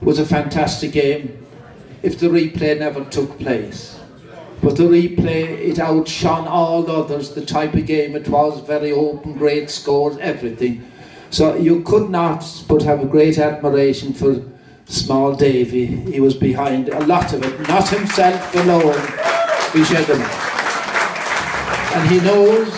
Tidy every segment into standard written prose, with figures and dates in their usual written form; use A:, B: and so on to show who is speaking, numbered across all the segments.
A: was a fantastic game if the replay never took place. But the replay, it outshone all others, the type of game it was, very open, great scores, everything. So you could not but have a great admiration for small Davy. He was behind a lot of it, not himself alone, Mícheál. And he knows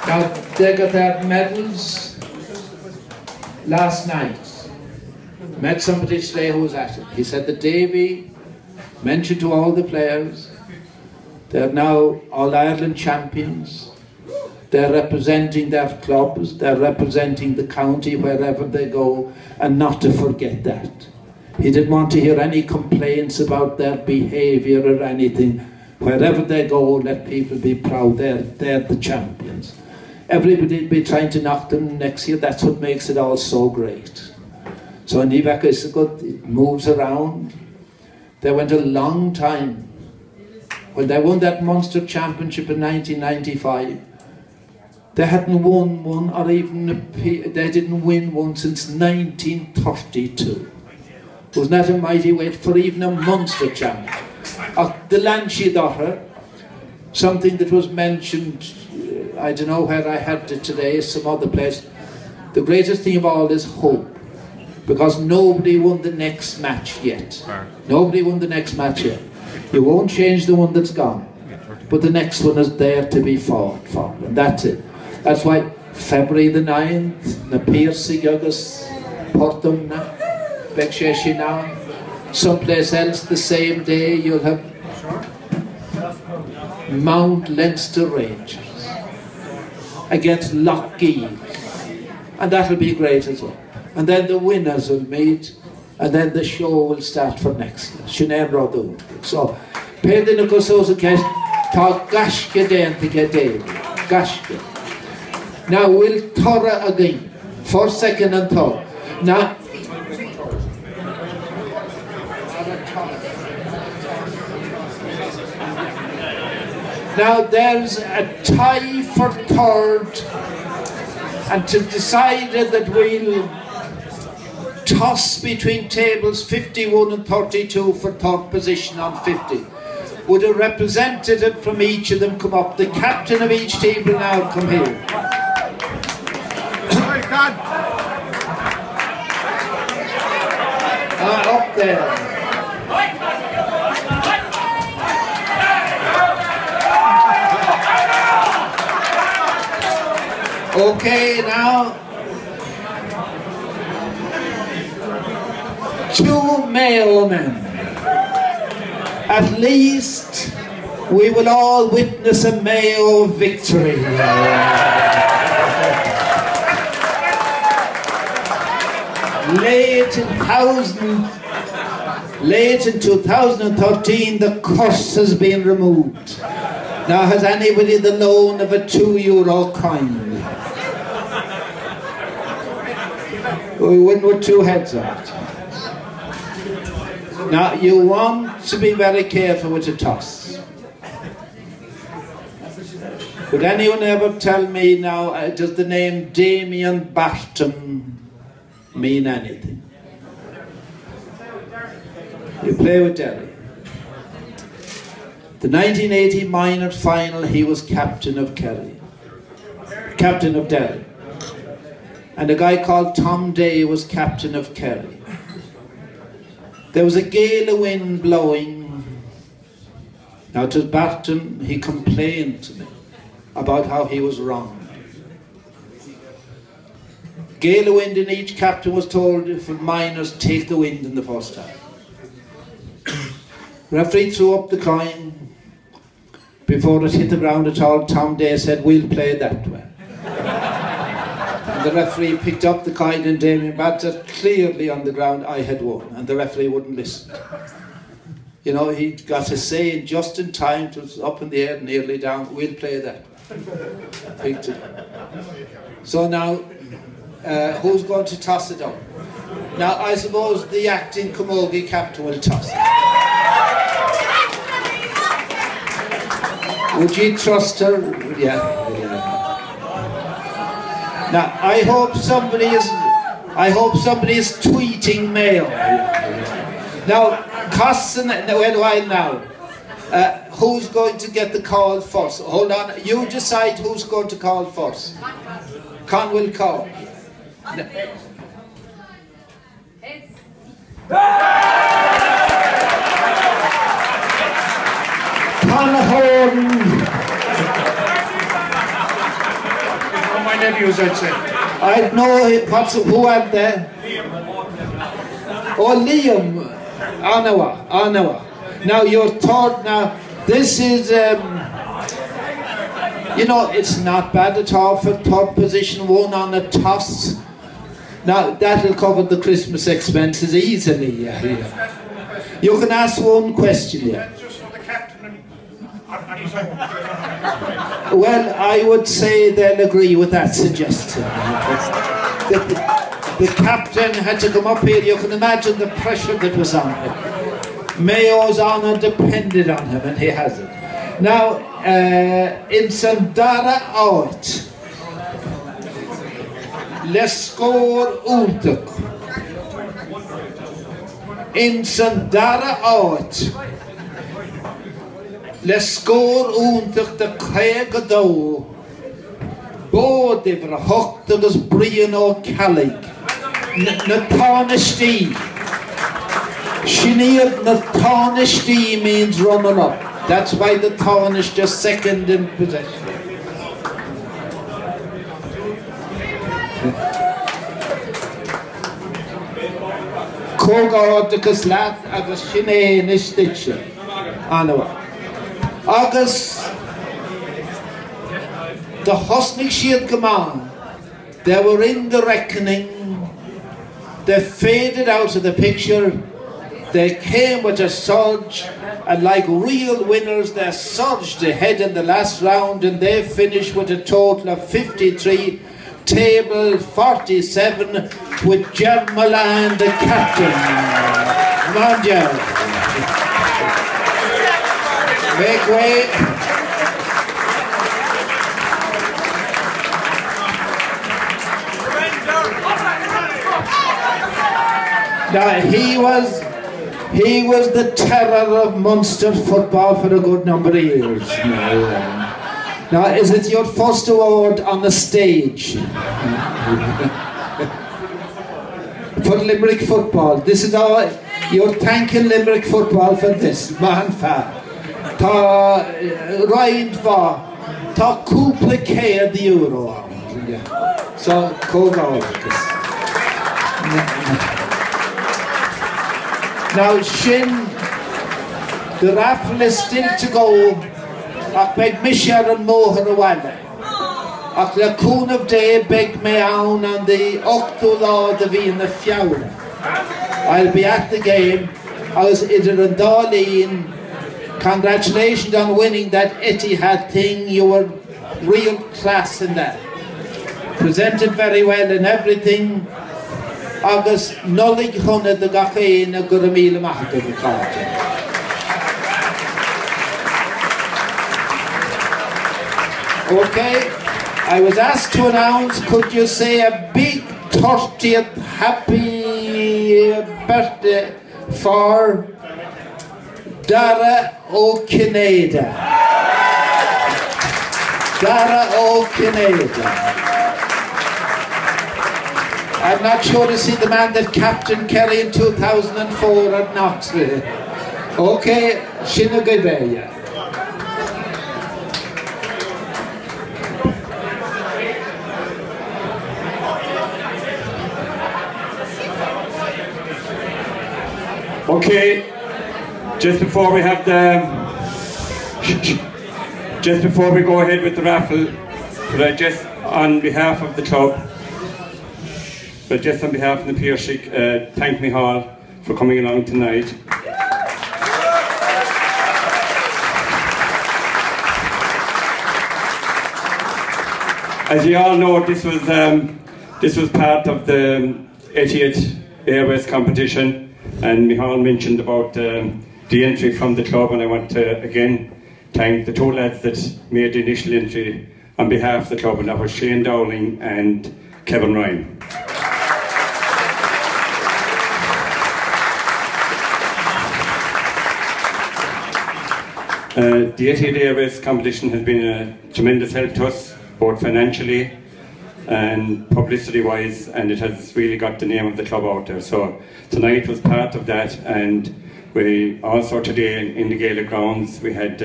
A: that they got their medals last night. Met somebody today who was at it. He said that Davy mentioned to all the players, they're now All-Ireland champions. They're representing their clubs, they're representing the county wherever they go, and not to forget that. He didn't want to hear any complaints about their behaviour or anything. Wherever they go, let people be proud, they're the champions. Everybody will be trying to knock them next year, that's what makes it all so great. So in Niveka is good, it moves around. They went a long time. When they won that Munster Championship in 1995, they hadn't won one, or even they didn't win one since 1932. Wasn't that a mighty wait for even a Munster champion? The Lanshiadorra, something that was mentioned, I don't know where I had it today, some other place. The greatest thing of all is hope, because nobody won the next match yet. Nobody won the next match yet. You won't change the one that's gone, but the next one is there to be fought for, and that's it. That's why February the 9th, na Piarsaigh agus Portum na, Becsheshi now, someplace else the same day you'll have Mount Leinster Rangers against Lockheed, and that'll be great as well. And then the winners will meet, and then the show will start for next year. Sinead Rodú. So, Pedro Nicososa Cash, Tá Gashke Dentike David. Gashke. Now we'll Torah again. First, second, and third. Now, there's a tie for third, and to decide that we'll toss between tables 51 and 32 for third position on 50. Would a representative from each of them come up? The captain of each team will now come here. Up there. Okay, now. Two Mayo men. At least we will all witness a Mayo victory. Late in 2013, the curse has been removed. Now, has anybody the loan of a €2 coin? We win with two heads on it. Now, you want to be very careful with the toss. Would anyone ever tell me now, does the name Damien Barton mean anything? You play with Derry. The 1980 minor final, he was captain of Kerry. Captain of Derry. And a guy called Tom Day was captain of Kerry. There was a gale of wind blowing. Now to Barton, he complained to me about how he was wrong. Gale of wind, and each captain was told for minors, take the wind in the first half. Referee threw up the coin. Before it hit the ground at all, Tom Day said, we'll play that way. And the referee picked up the coin, and Damien Barton clearly on the ground, I had won, and the referee wouldn't listen. You know, he got a say just in time, it was up in the air, nearly down, we'll play that way. Picked it up. So now, who's going to toss it up? Now, I suppose the acting Camogie captain will toss it. Would you trust her? Yeah. Now, I hope somebody is I hope somebody is tweeting Mayo. Now, Costin, wait a while now. Who's going to get the call first? Hold on, you decide who's going to call first. Con will call. Con Horn.
B: My nephews, I'd say.
A: I know who had there. Oh, Liam. Anawa. Now you're third now. This is, you know, it's not bad at all for third position, one on a toss. Now that'll cover the Christmas expenses easily. Yeah. You can ask one question. Yeah.
B: Just for the captain
A: Well, I would say they'll agree with that suggestion. The captain had to come up here. You can imagine the pressure that was on him. Mayo's honour depended on him, and he has it. Now, in Sandara out, let's score Ultuk. In Sandara out, let's score Ultuk the Craig Bod ifra hocht agus Brian O'Callig. Natanishti. Sinead Natanishti means runner up. That's why the Tanish just second in possession. Cógad agus leat agus Sinead Nistitche. Anawa. Agus the Hosnig Shiad Gaman, they were in the reckoning, they faded out of the picture, they came with a surge, and like real winners they surged ahead in the last round, and they finished with a total of 53, table 47, with Jem Milan the captain. Come on, Jem. Make way. Now he was the terror of Munster football for a good number of years. Now is it your first award on the stage? For Limerick football. This is all you're thanking Limerick football for this. Man fa. Ta Ryan va. Ta couple K the euro. So go. Now Shin, the raffle is still to go. Ach beg Mícheál Ó Muircheartaigh. Ach le cún of day beg me on the Octolaw the V in the Fiaura. I'll be at the game. I was idir an Darlene. Congratulations on winning that Etihad thing. You were real class in that. Presented very well in everything. Agus nolig honna de gachain a guramila mahaka the carter. Okay, I was asked to announce, could you say a big 30th happy birthday for Dara O'Kineda. Dara O'Kineda. I'm not sure to see the man that captained Kerry in 2004 or not. Okay, Shinna Gaibeya.
C: Okay, just before we have just before we go ahead with the raffle, could I just, on behalf of the club, but just on behalf of the Piarsaigh, thank Mícheál for coming along tonight. As you all know, this was part of the 80th Airways competition, and Mícheál mentioned about the entry from the club, and I want to again thank the two lads that made the initial entry on behalf of the club, and that was Shane Dowling and Kevin Ryan. The 88 air race competition has been a tremendous help to us, both financially and publicity wise, and it has really got the name of the club out there. So tonight was part of that, and we also today in the Gaelic grounds we had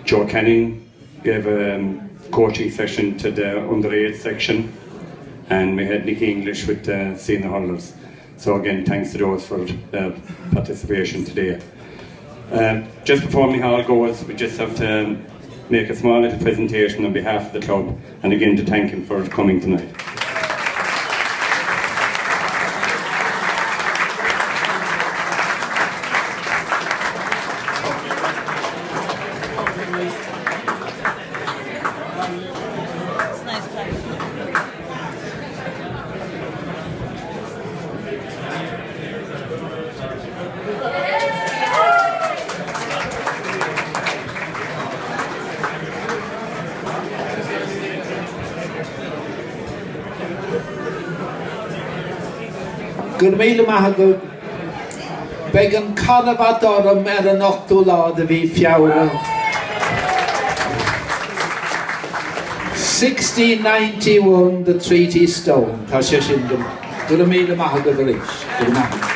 C: Joe Canning gave a coaching session to the under-8 section, and we had Nicky English with senior hurlers. So again, thanks to those for participation today. Just before Mícheál goes, we just have to make a small little presentation on behalf of the club, and again to thank him for coming tonight.
A: Gurmíle maithagad beag an canabhat orm an ochtú lád a bhí fiabhra. 1691 the Treaty Stone. Tá sé sin gurmíle maithagad a rís.